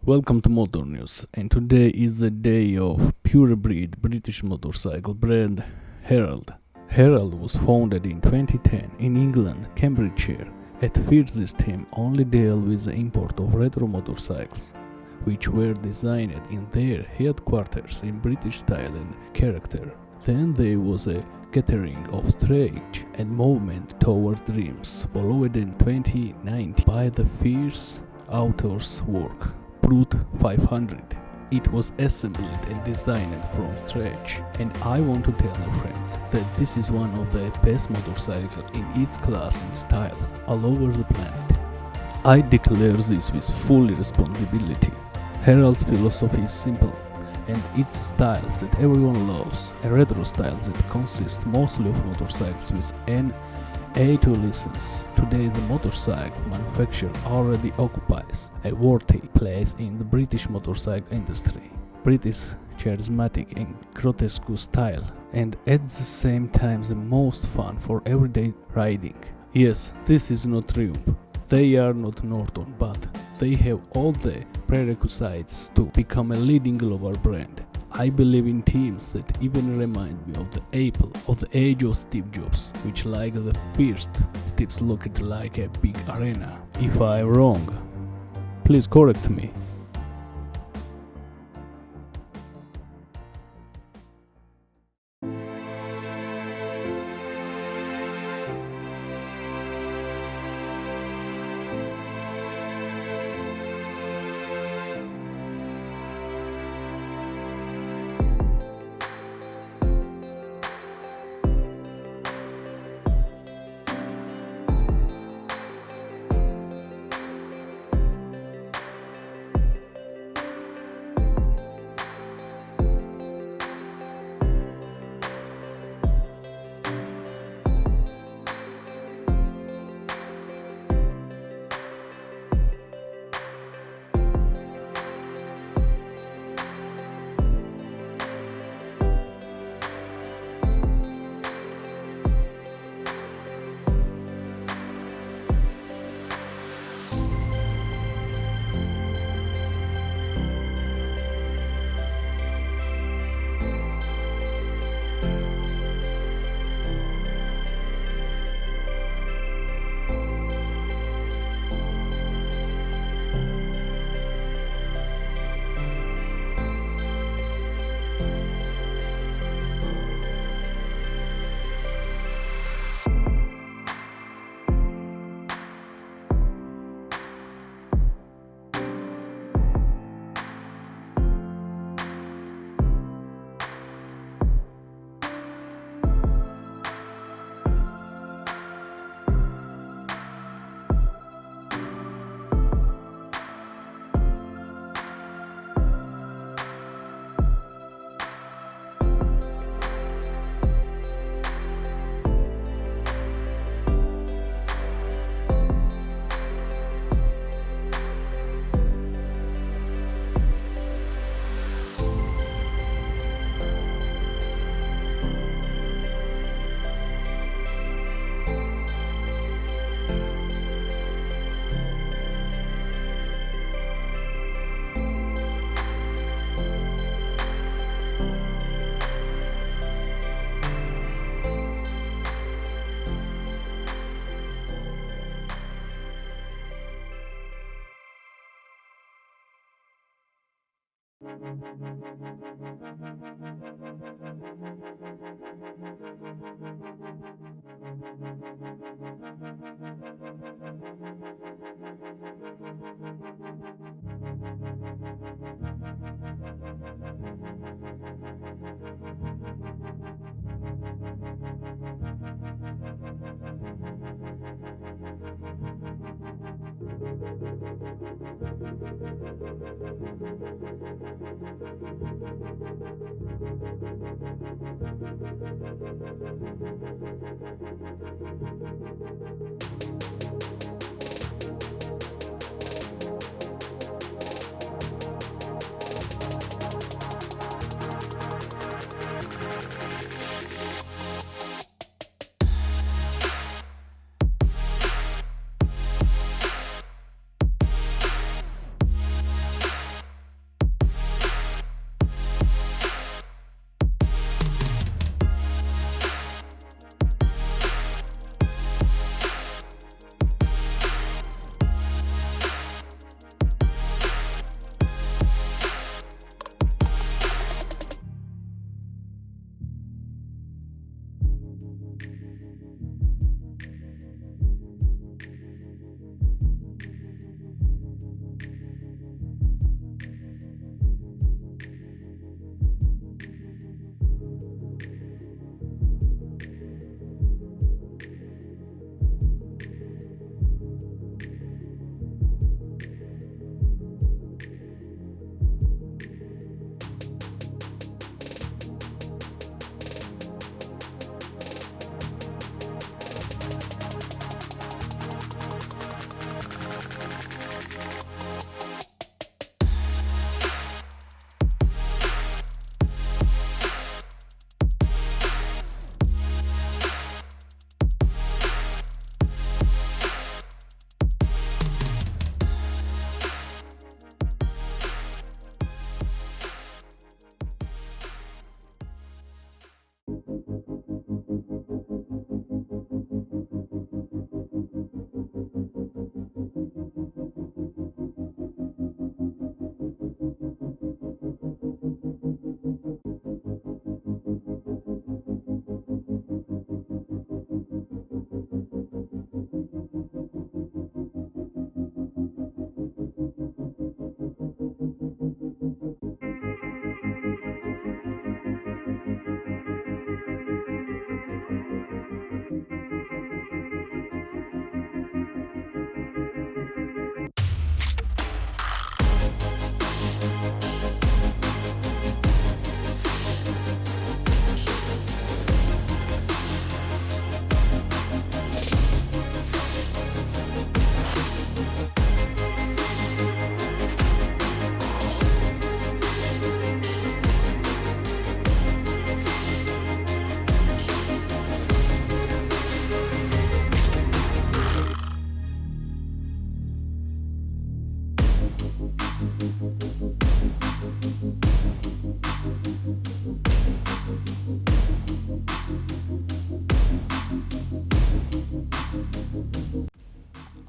Welcome to Motor News, and today is the day of Purebred British motorcycle brand Herald. Herald was founded in 2010 in England, Cambridgeshire. At first this team only dealt with the import of retro motorcycles, which were designed in their headquarters in British style and character. Then there was a gathering of strength and movement towards dreams, followed in 2019 by the fierce author's work, Brute 500. It was assembled and designed from scratch, and I want to tell you friends that this is one of the best motorcycles in its class and style all over the planet. I declare this with full responsibility. Herald's philosophy is simple, and its style that everyone loves, a retro style that consists mostly of motorcycles with an A2 license. Today the motorcycle manufacturer already occupies a worthy place in the British motorcycle industry. British charismatic and grotesque style, and at the same time the most fun for everyday riding. Yes, this is not Triumph. They are not Norton, but they have all the prerequisites to become a leading global brand. I believe in teams that even remind me of the Apple of the age of Steve Jobs, which like the first steps looked like a big arena. If I'm wrong, please correct me.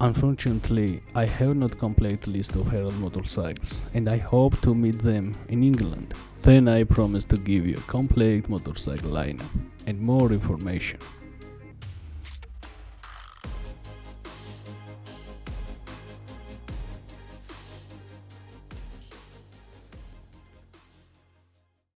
Unfortunately, I have not complete list of Herald motorcycles and I hope to meet them in England. Then I promise to give you a complete motorcycle lineup and more information.